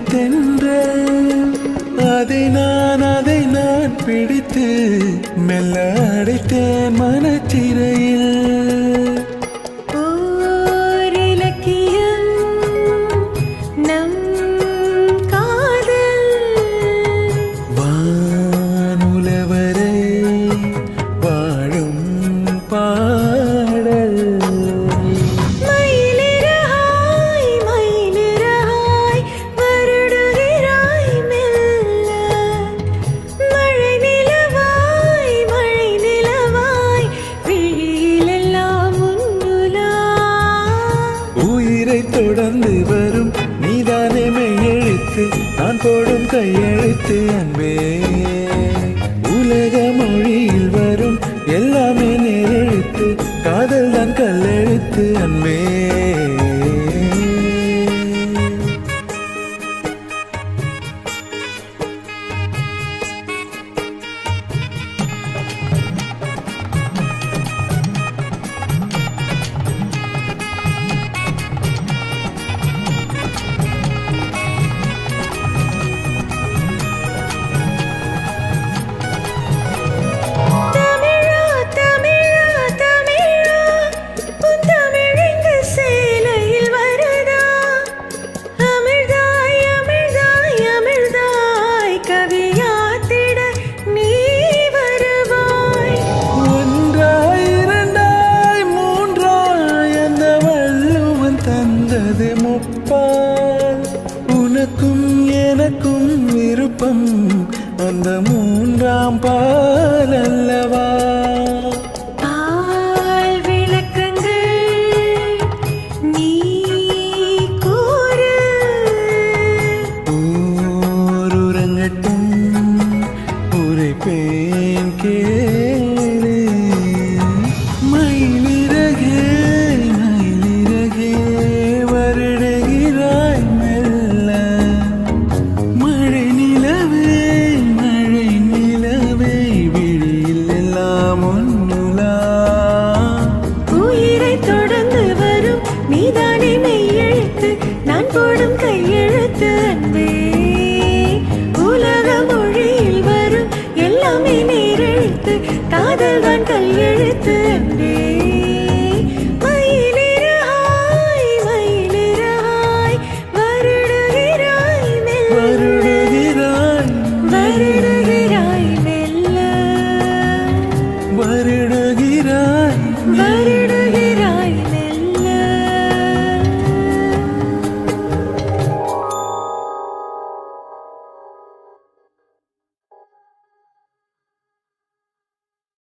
தென்றல் அதை நான் பிடித்து மெல்ல அடைத்தேன் மனத்திரையில். வானுலவரை வாழும் பாடல் தொடர்ந்து வரும் நீதானே மெய்யெழுத்து நான் போடும் கையெழுத்து அன்பே. உலக மொழியில் வரும் எல்லாமே நேரெழுத்து காதல் தான் கல்லெழுத்து அன்பே. உனக்கும் எனக்கும் விருப்பம் அந்த மூன்றாம் பால் அல்லவா. பால் விளக்கங்கள் நீ கூறு ஊருறங்கட்டும் உரைப்பேன் கேளு. மயிலிறகே மயிலிறகே வருடுகிறாய் மெல்ல. மழை நிலவே மழை நிலவே விழியில் எல்லாம் ஒன்னுலா. உயிரை தொடர்ந்து வரும் நீதானே மெய்யெழுத்து நான் போடும் கையெழுத்து அன்பே. உலக மொழியில் வரும் எல்லாமே நேரெழுத்து காதல் தான் கல்லெழுத்து அன்பே. வருடுகிறாய்